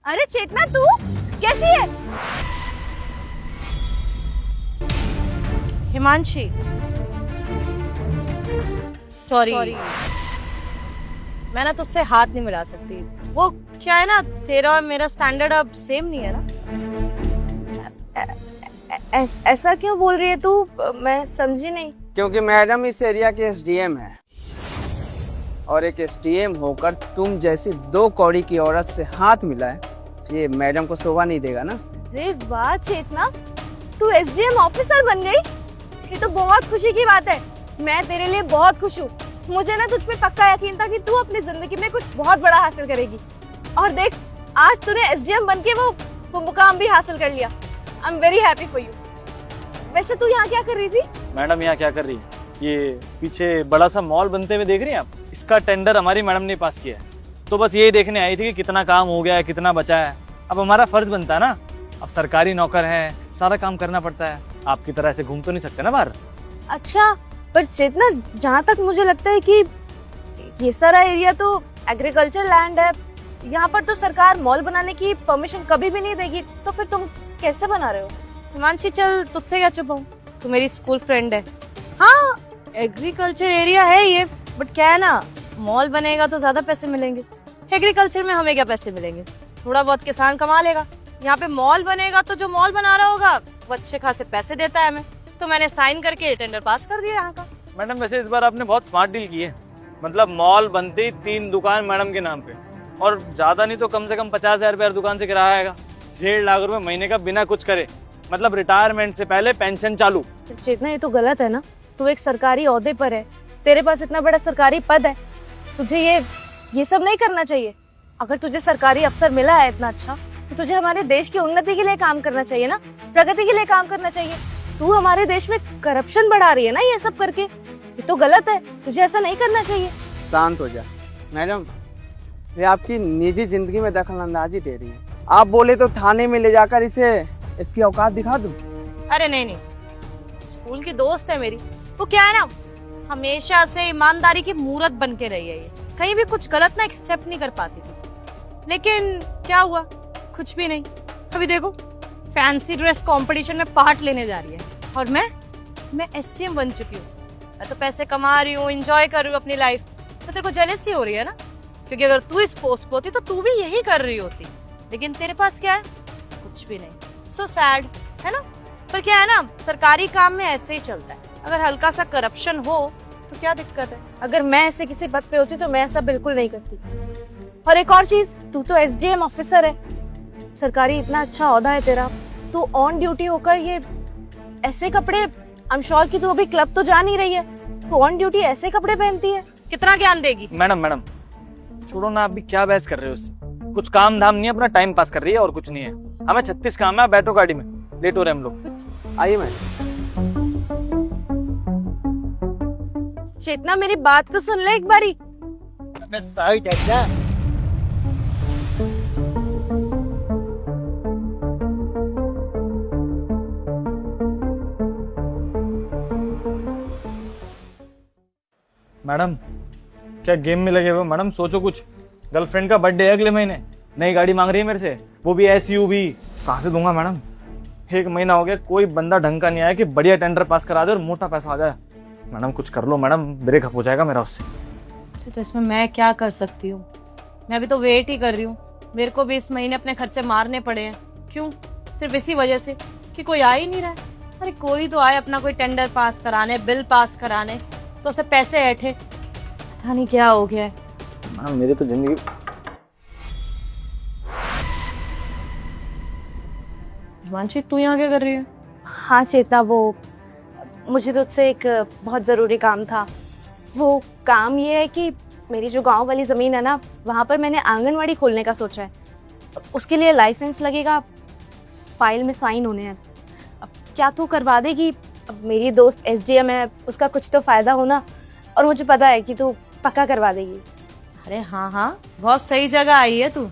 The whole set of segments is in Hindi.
अरे चेतना, तू कैसी है? हिमांशी, सॉरी, मैं ना तुझसे हाथ नहीं मिला सकती। वो क्या है ना, तेरा और मेरा स्टैंडर्ड अब सेम नहीं है ना। ऐसा क्यों बोल रही है तू? मैं समझी नहीं। क्योंकि मैडम इस एरिया के एसडीएम है और एक एसडीएम होकर तुम जैसी 2 कौड़ी की औरत से हाथ मिलाए, ये मैडम को शोभा नहीं देगा ना। अरे वाह चेतना, तू एसडीएम ऑफिसर बन गई, ये तो बहुत खुशी की बात है। मैं तेरे लिए बहुत खुश हूँ। मुझे ना तुझ पे पक्का यकीन था कि तू अपनी जिंदगी में कुछ बहुत बड़ा हासिल करेगी, और देख आज तूने एसडीएम बन के वो मुकाम भी हासिल कर लिया। I am very happy for you. वैसे तू यहाँ क्या कर रही थी? मैडम यहाँ क्या कर रही है? ये पीछे बड़ा सा मॉल बनते हुए देख रही हैं आप? इसका टेंडर हमारी मैडम ने पास किया है, तो बस यही देखने आई थी कि कितना काम हो गया है, कितना बचा है। अब हमारा फर्ज बनता है ना, अब सरकारी नौकर है, सारा काम करना पड़ता है। आपकी तरह ऐसे घूम तो नहीं सकते ना बाहर। अच्छा, पर चेतना जहाँ तक मुझे लगता है कि ये सारा एरिया तो एग्रीकल्चर लैंड है, यहाँ पर तो सरकार मॉल बनाने की परमिशन कभी भी नहीं देगी, तो फिर तुम कैसे बना रहे हो? हिमांशी चल, तुझसे क्या छुपाऊं, तू मेरी स्कूल फ्रेंड है। हाँ, एग्रीकल्चर एरिया है ये, बट क्या है ना, मॉल बनेगा तो ज्यादा पैसे मिलेंगे। एग्रीकल्चर में हमें क्या पैसे मिलेंगे, थोड़ा बहुत किसान कमा लेगा। यहाँ पे मॉल बनेगा तो जो मॉल बना रहा होगा वो अच्छे खासे पैसे देता है हमें, तो मैंने साइन करके टेंडर पास कर दिया यहाँ का। मैडम वैसे इस बार आपने बहुत स्मार्ट डील की है, मतलब मॉल बनते ही 3 दुकान मैडम के नाम पे, और ज्यादा नहीं तो कम से कम 50,000 रुपये दुकान से किराया आएगा। 1.5 लाख रुपए महीने का बिना कुछ करे, मतलब रिटायरमेंट से पहले पेंशन चालू। चेतना ये तो गलत है ना, तू एक सरकारी ओहदे पर है, तेरे पास इतना बड़ा सरकारी पद है, तुझे ये सब नहीं करना चाहिए। अगर तुझे सरकारी अफसर मिला है इतना अच्छा, तो तुझे हमारे देश की उन्नति के लिए काम करना चाहिए ना, प्रगति के लिए काम करना चाहिए। तू हमारे देश में करप्शन बढ़ा रही है ना ये सब करके, ये तो गलत है, तुझे ऐसा नहीं करना चाहिए। शांत हो जा मैडम, ये आपकी निजी जिंदगी में दखल अंदाजी दे रही है। आप बोले तो थाने में ले जाकर इसकी औकात दिखा दूं। अरे नहीं, स्कूल की दोस्त है मेरी। वो क्या है ना, हमेशा से ईमानदारी की मूरत बन के रही है ये, कहीं भी कुछ गलत ना एक्सेप्ट नहीं कर पाती थी। लेकिन क्या हुआ, कुछ भी नहीं। अभी देखो, फैंसी ड्रेस कंपटीशन में पार्ट लेने जा रही है, और मैं एसडीएम बन चुकी हूँ। मैं तो पैसे कमा रही हूँ, एंजॉय कर रही हूँ अपनी लाइफ। तो तेरे को जेलसी हो रही है ना, क्योंकि अगर तू इस पोस्ट पे होती तो तू भी यही कर रही होती, लेकिन तेरे पास क्या है, कुछ भी नहीं। सो सैड है ना। पर क्या है ना, सरकारी काम में ऐसे ही चलता है, अगर हल्का सा करप्शन हो तो क्या दिक्कत है। अगर मैं ऐसे किसी पद पे होती तो मैं ऐसा बिल्कुल नहीं करती। और एक और चीज, तू तो एसडीएम ऑफिसर है, सरकारी इतना अच्छा ओहदा है तेरा, तू ऑन ड्यूटी होकर ये ऐसे कपड़े, आई एम श्योर कि तू अभी क्लब तो जा नहीं रही है, तू ऑन ड्यूटी ऐसे कपड़े पहनती है। कितना ज्ञान देगी। मैडम छोड़ो ना, अभी क्या बहस कर रहे हो उससे? कुछ काम धाम नहीं है, अपना टाइम पास कर रही है और कुछ नहीं है। हमें 36 काम है, आप बैठो गाड़ी में, लेट हो रहे हम लोग। आइए मैडम। चेतना मेरी बात तो सुन ले एक बारी। मैं साइड हट जा। मैडम क्या गेम में लगे हुए मैडम? सोचो कुछ, गर्लफ्रेंड का बर्थडे है अगले महीने, नई गाड़ी मांग रही है मेरे से, वो भी एसयूवी। कहाँ से दूंगा मैडम? 1 महीना हो गया, कोई बंदा ढंग का नहीं आया कि बढ़िया टेंडर पास करा दे और मोटा पैसा आ जाए। मैडम कुछ कर लो मैडम, ब्रेकअप हो जाएगा मेरा उससे। तो इसमें मैं क्या कर सकती हूँ, मैं अभी तो वेट ही कर रही हूँ। मेरे को भी इस महीने अपने खर्चे मारने पड़े हैं। क्यों? सिर्फ इसी वजह से कि कोई आ ही नहीं रहा है। अरे कोई तो आए अपना कोई टेंडर पास कराने, बिल पास कराने, तो उसे पैसे ऐठे। पता नहीं क्या हो गया है। मैडम मेरी तो जिंदगी। हिमांशी तू यहाँ क्या कर रही है? हाँ चेतना, वो मुझे तुझसे एक बहुत ज़रूरी काम था। वो काम ये है कि मेरी जो गांव वाली ज़मीन है ना, वहाँ पर मैंने आंगनवाड़ी खोलने का सोचा है। उसके लिए लाइसेंस लगेगा, फाइल में साइन होने हैं। अब क्या तू करवा देगी? अब मेरी दोस्त एसडीएम है, उसका कुछ तो फ़ायदा होना, और मुझे पता है कि तू पक्का करवा देगी। अरे हाँ, बहुत सही जगह आई है तू।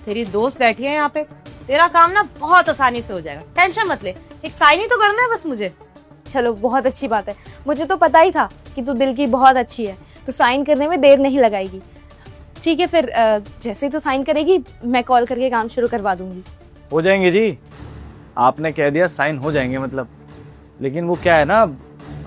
तेरी दोस्त बैठी है यहाँ पे, तेरा काम ना बहुत आसानी से हो जाएगा, टेंशन मत ले। एक साइन ही तो करना है बस मुझे। चलो बहुत अच्छी बात है, मुझे तो पता ही था कि तू दिल की बहुत अच्छी है, तो साइन करने में देर नहीं लगाएगी। ठीक है फिर जैसे ही तो साइन करेगी मैं कॉल करके काम शुरू करवा दूंगी। हो जाएंगे जी, आपने कह दिया साइन हो जाएंगे मतलब। लेकिन वो क्या है ना,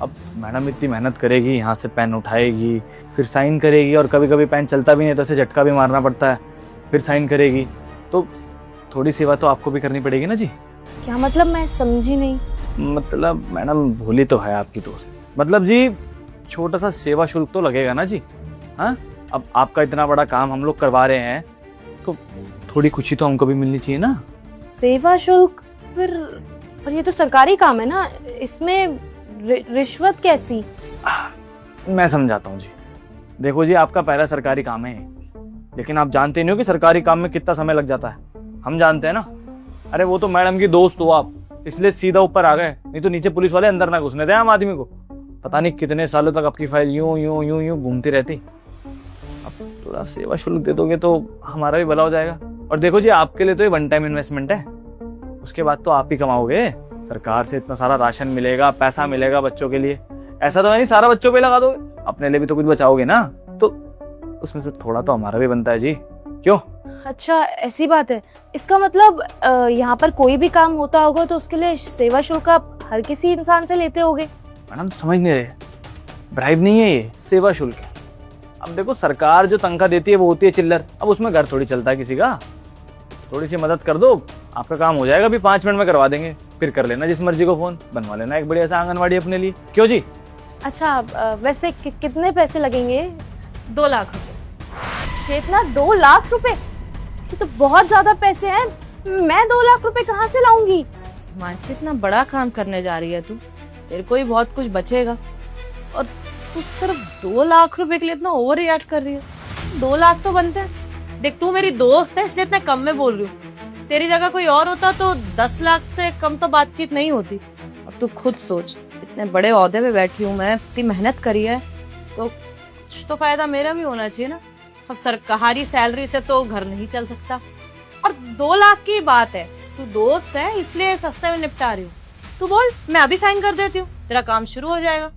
अब मैडम इतनी मेहनत करेगी, यहाँ से पेन उठाएगी, फिर साइन करेगी, और कभी कभी पेन चलता भी नहीं तो उसे झटका भी मारना पड़ता है, फिर साइन करेगी, तो थोड़ी सेवा तो आपको भी करनी पड़ेगी ना जी। क्या मतलब, मैं समझी नहीं। मतलब मैडम भोली तो है आपकी दोस्त, मतलब जी छोटा सा सेवा शुल्क तो लगेगा ना जी। हाँ, अब आपका इतना बड़ा काम हम लोग करवा रहे हैं तो थोड़ी खुशी तो हमको भी मिलनी चाहिए ना। सेवा शुल्क? पर ये तो सरकारी काम है ना, इसमें रिश्वत कैसी? मैं समझाता हूँ जी। देखो जी, आपका पहला सरकारी काम है, लेकिन आप जानते नहीं हो कि सरकारी काम में कितना समय लग जाता है। हम जानते हैं ना। अरे वो तो मैडम की दोस्त हो आप, इसलिए सीधा ऊपर आ गए, नहीं तो नीचे पुलिस वाले अंदर ना घुसने दें आम आदमी को। पता नहीं कितने सालों तक आपकी फाइल यूं यूं यूं यूं घूमती रहती। अब थोड़ा सेवा शुल्क दे दोगे तो हमारा भी भला हो जाएगा। और देखो जी, आपके लिए तो ये वन टाइम इन्वेस्टमेंट है, उसके बाद तो आप ही कमाओगे। सरकार से इतना सारा राशन मिलेगा, पैसा मिलेगा बच्चों के लिए। ऐसा तो है नहीं सारा बच्चों पे लगा दोगे, अपने लिए भी तो कुछ बचाओगे ना, तो उसमें से थोड़ा तो हमारा भी बनता है जी। क्यों? अच्छा ऐसी बात है। इसका मतलब यहाँ पर कोई भी काम होता होगा तो उसके लिए सेवा शुल्क आप हर किसी इंसान से लेते होगे। मैडम समझ नहीं रहे, ब्राइब नहीं है ये, सेवा शुल्क है। अब देखो, सरकार जो तनख्वाह देती है वो होती है चिल्लर, अब उसमें घर थोड़ी चलता है किसी का। थोड़ी सी मदद कर दो, आपका काम हो जाएगा, अभी 5 मिनट में करवा देंगे। फिर कर लेना जिस मर्जी को फोन, बनवा लेना एक बढ़िया सा आंगनवाड़ी अपने लिए। क्यों जी? अच्छा वैसे कितने पैसे लगेंगे? 2 लाख रुपए। चेतना, 2 लाख रुपए? ये तो बहुत ज्यादा पैसे हैं। मैं 2 लाख रुपए कहाँ से लाऊंगी? मानसी, इतना बड़ा काम करने जा रही है तू, तेरे को ही बहुत कुछ बचेगा, और तू सिर्फ 2 लाख रुपए के लिए इतना ओवर रिएक्ट कर रही है। 2 लाख तो बनते हैं। देख, तू मेरी दोस्त है इसलिए इतना कम में बोल रही हूँ। तेरी जगह कोई और होता तो 10 लाख से कम तो बातचीत नहीं होती। अब तू खुद सोच, इतने बड़े ओहदे पे बैठी हूँ मैं, इतनी मेहनत करी है, तो कुछ तो फायदा मेरा भी होना चाहिए ना। अब सरकारी सैलरी से तो घर नहीं चल सकता, और 2 लाख की बात है, तू दोस्त है इसलिए सस्ते में निपटा रही हूँ। तू बोल, मैं अभी साइन कर देती हूँ, तेरा काम शुरू हो जाएगा।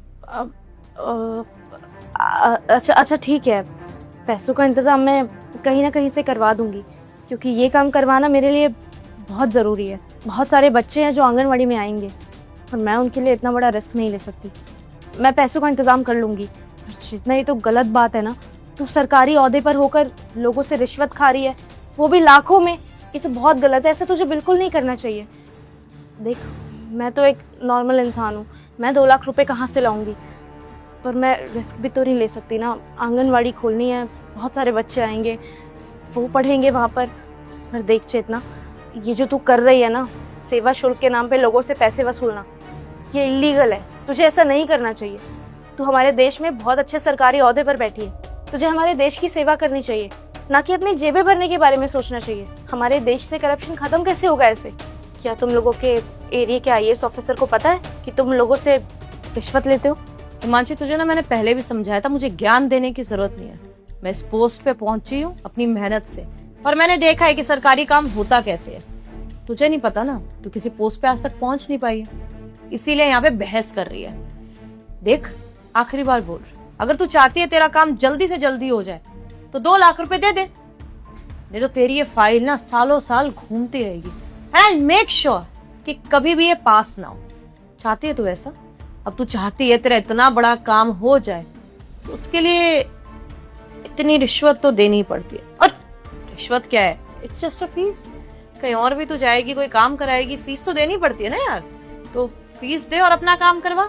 अच्छा ठीक है, पैसों का इंतजाम मैं कहीं ना कहीं से करवा दूंगी, क्योंकि ये काम करवाना मेरे लिए बहुत ज़रूरी है। बहुत सारे बच्चे हैं जो आंगनवाड़ी में आएंगे और मैं उनके लिए इतना बड़ा रिस्क नहीं ले सकती। मैं पैसों का इंतज़ाम कर लूँगी। जितना ये तो गलत बात है ना, तू सरकारी ओहदे पर होकर लोगों से रिश्वत खा रही है, वो भी लाखों में। ये तो बहुत गलत है, ऐसा तुझे बिल्कुल नहीं करना चाहिए। देख, मैं तो एक नॉर्मल इंसान हूँ, मैं 2 लाख रुपए कहाँ से लाऊंगी? पर मैं रिस्क भी तो नहीं ले सकती ना। आंगनवाड़ी खोलनी है, बहुत सारे बच्चे आएंगे, वो पढ़ेंगे वहाँ पर। पर देख चेतना, ये जो तू कर रही है ना, सेवा शुल्क के नाम पे लोगों से पैसे वसूलना, ये इलीगल है। तुझे ऐसा नहीं करना चाहिए। तू हमारे देश में बहुत अच्छे सरकारी ओहदे पर बैठी है, तुझे हमारे देश की सेवा करनी चाहिए, ना कि अपनी जेबें भरने के बारे में सोचना चाहिए। हमारे देश से करप्शन खत्म कैसे होगा ऐसे? क्या तुम लोगों के एरिया के IAS ऑफिसर को पता है कि तुम लोगों से रिश्वत लेते हो? हिमांशी, तुझे ना मैंने पहले भी समझाया था, मुझे ज्ञान देने की जरूरत नहीं है। मैं इस पोस्ट पे पहुंची हूँ अपनी मेहनत से, और मैंने देखा है कि सरकारी काम होता कैसे है। तुझे नहीं पता ना, तू किसी पोस्ट पे आज तक पहुंच नहीं पाई है, इसीलिए यहाँ पे बहस कर रही है। देख, आखिरी बार बोल, अगर तू चाहती है तेरा काम जल्दी से जल्दी हो जाए तो 2 लाख रुपए दे दे, नहीं तो तेरी ये फाइल ना सालों साल घूमती रहेगी। एंड मेक श्योर कि कभी भी ये पास ना हो। चाहती है तू ऐसा? अब तू चाहती है तेरा इतना बड़ा काम हो जाए, तो उसके लिए इतनी रिश्वत तो देनी पड़ती है। और रिश्वत क्या है? It's just a fees. कहीं और भी तो जाएगी, कोई काम कराएगी, फीस तो देनी पड़ती है ना यार। तो फीस दे और अपना काम करवा।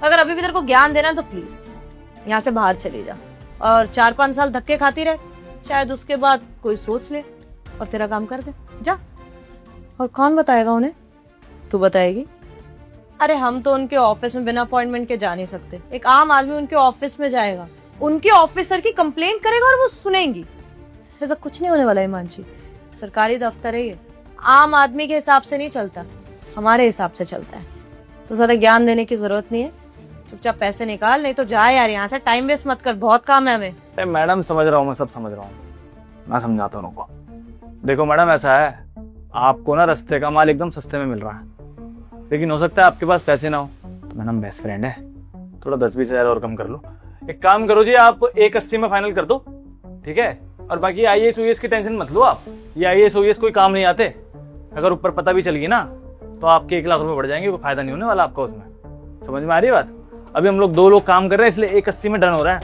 अगर अभी भी तेरे को ज्ञान देना है तो प्लीज यहाँ से बाहर चली जा, और 4-5 साल धक्के खाती रहे, शायद उसके बाद कोई सोच ले और तेरा काम कर दे। जा। और कौन बताएगा उन्हें? तू बताएगी? अरे हम तो उनके ऑफिस में बिना अपॉइंटमेंट के जा नहीं सकते। एक आम आदमी उनके ऑफिस में जाएगा, उनके ऑफिसर की कंप्लेंट करेगा और वो सुनेंगी। ऐसा कुछ नहीं होने वाला है हिमांशी। सरकारी दफ्तर है ये, आम आदमी के हिसाब से नहीं चलता, हमारे हिसाब से चलता है। तो ज्यादा ज्ञान देने की जरूरत नहीं है, चुपचाप पैसे निकाल, नहीं तो जा यार यहाँ से। टाइम वेस्ट मत कर, बहुत काम है हमें। मैडम समझ रहा हूँ, मैं सब समझ रहा हूँ, मैं समझाता हूँ उनको। देखो मैडम, ऐसा है, आपको ना रास्ते का माल एकदम सस्ते में मिल रहा है, लेकिन हो सकता है आपके पास पैसे ना हो। तो मैडम बेस्ट फ्रेंड है, थोड़ा 10-20 हज़ार और कम कर लो। एक काम करो जी, आप 180 में फाइनल कर दो, ठीक है? और बाकी आईएएस यूएस की टेंशन मत लो आप, ये आईएएस यूएस कोई काम नहीं आते। अगर ऊपर पता भी चल गई ना तो आपके 1 लाख रुपए बढ़ जाएंगे, कोई फायदा नहीं होने वाला आपका उसमें। समझ में आ रही है बात? अभी हम लोग 2 लोग काम कर रहे हैं इसलिए 180 में डन हो रहा है।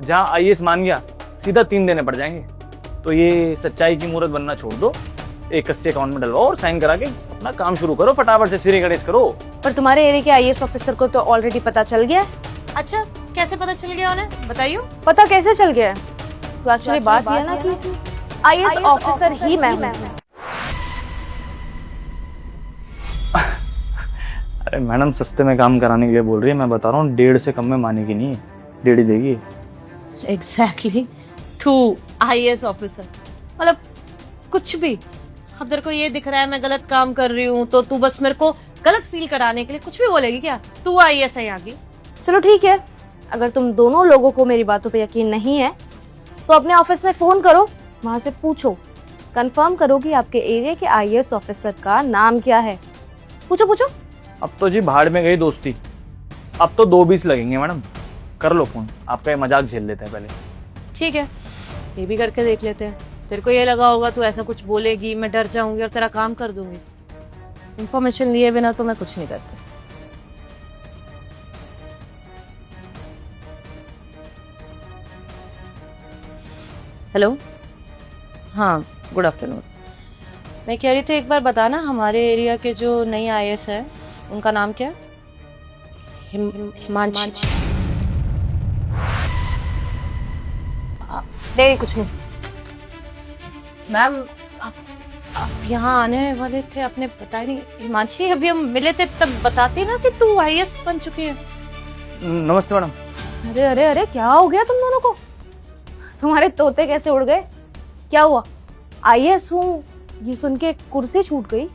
जहाँ आईएएस मान गया सीधा 3 देने पड़ जाएंगे। तो ये सच्चाई की मूर्त बनना छोड़ दो, 180 अकाउंट में डलवाओ और साइन करा के अपना काम शुरू करो, फटाफट से सिरे गणेश करो। पर तुम्हारे एरिया के आईएएस ऑफिसर को तो ऑलरेडी पता चल गया है। अच्छा, कैसे पता चल गया उन्हें, बताइए। पता कैसे चल गया है? तो एक्चुअली बात यह है ना कि आईएएस ऑफिसर ही मैं हूं। अरे मैडम सस्ते में काम कराने के लिए बोल रही है, मैं बता रहा हूँ 1.5 से कम में मानेगी नहीं, 1.5 ही देगी। एग्जैक्टली, तू आईएएस ऑफिसर मतलब कुछ भी। अब तेरे को ये दिख रहा है मैं गलत काम कर रही हूँ तो तू बस मेरे को गलत फील कराने के लिए कुछ भी बोलेगी क्या? तू आईएएस है यहाँ की। चलो ठीक है, अगर तुम दोनों लोगों को मेरी बातों पे यकीन नहीं है तो अपने ऑफिस में फोन करो, वहां से पूछो, कंफर्म करो कि आपके एरिया के आईएएस ऑफिसर का नाम क्या है। पूछो पूछो। अब तो जी भाड़ में गई दोस्ती, अब तो 2-20 लगेंगे मैडम। कर लो फोन, आपका ये मजाक झेल लेते हैं पहले। ठीक है, ये भी करके देख लेते हैं। तेरे को ये लगा होगा तू ऐसा कुछ बोलेगी, मैं डर जाऊंगी और तेरा काम कर दूंगी। इंफॉर्मेशन लिए बिना तो मैं कुछ नहीं करती। हेलो, हाँ गुड आफ्टरनून। मैं कह रही थी एक बार बताना हमारे एरिया के जो नई आईएएस है उनका नाम क्या है? हिमांशी। नहीं कुछ नहीं मैम, आप यहाँ आने वाले थे, आपने बताया नहीं। हिमांशी अभी हम मिले थे तब बताती ना कि तू आईएएस बन चुकी है। नमस्ते मैडम। अरे अरे अरे, क्या हो गया तुम दोनों को? तुम्हारे तोते कैसे उड़ गए? क्या हुआ? आईएएस हूँ ये सुन के कुर्सी छूट गई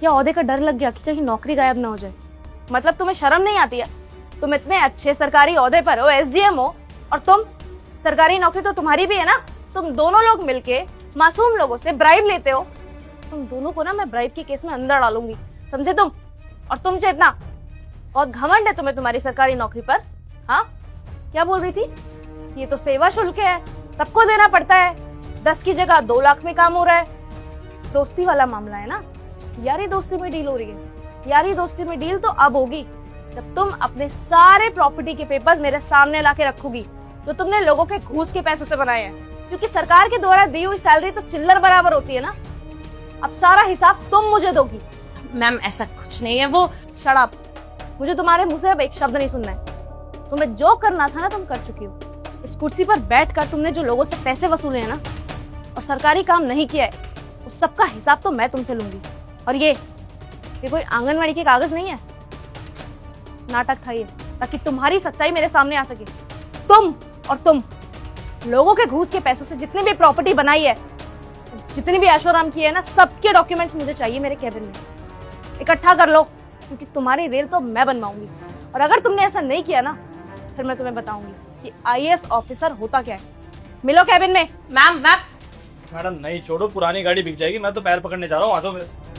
या ओहदे का डर लग गया कि कहीं नौकरी गायब ना हो जाए? मतलब तुम्हें शर्म नहीं आती है? तुम इतने अच्छे सरकारी ओहदे पर हो, एसडीएम हो, और तुम सरकारी नौकरी तो तुम्हारी भी है ना। तुम दोनों लोग मिलके मासूम लोगों से ब्राइब लेते हो। तुम दोनों को ना मैं ब्राइब के केस में अंदर डालूंगी, समझे तुम? और तुम इतना बहुत घमंड है तुम्हें तुम्हारी सरकारी नौकरी पर। हाँ, क्या बोल रही थी? ये तो सेवा शुल्क है, सबको देना पड़ता है। 10 की जगह 2 लाख में काम हो रहा है। दोस्ती वाला मामला है ना, यारी दोस्ती में डील हो रही है। यारी दोस्ती में डील तो अब होगी जब तुम अपने सारे प्रॉपर्टी के पेपर्स मेरे सामने लाके रखोगी जो तुमने लोगों के घूस के पैसों से बनाए हैं। क्योंकि सरकार के द्वारा दी हुई सैलरी तो चिल्लर बराबर होती है ना। अब सारा हिसाब तुम मुझे दोगी। मैम ऐसा कुछ नहीं है, वो शट अप। मुझे तुम्हारे मुंह से अब एक शब्द नहीं सुनना है। तुम्हें जो करना था ना तुम कर चुकी हो। इस कुर्सी पर बैठकर तुमने जो लोगों से पैसे वसूले हैं ना और सरकारी काम नहीं किया है, उस सबका हिसाब तो मैं तुमसे लूंगी। और ये कोई आंगनवाड़ी के कागज नहीं है, नाटक था ये, ताकि तुम्हारी सच्चाई मेरे सामने आ सके। तुम लोगों के घूस के पैसों से जितनी भी प्रॉपर्टी बनाई है, जितनी भी ऐशोआराम की है ना, सबके डॉक्यूमेंट्स मुझे चाहिए मेरे कैबिन में। इकट्ठा कर लो, क्योंकि तुम्हारी रेल तो मैं बनवाऊंगी। और अगर तुमने ऐसा नहीं किया ना, फिर मैं तुम्हें बताऊंगी कि आईएएस ऑफिसर होता क्या है। मिलो कैबिन में। मैम मैडम नहीं छोड़ो, पुरानी गाड़ी बिक जाएगी। मैं तो पैर पकड़ने जा रहा हूँ, आ जाओ मेरे से।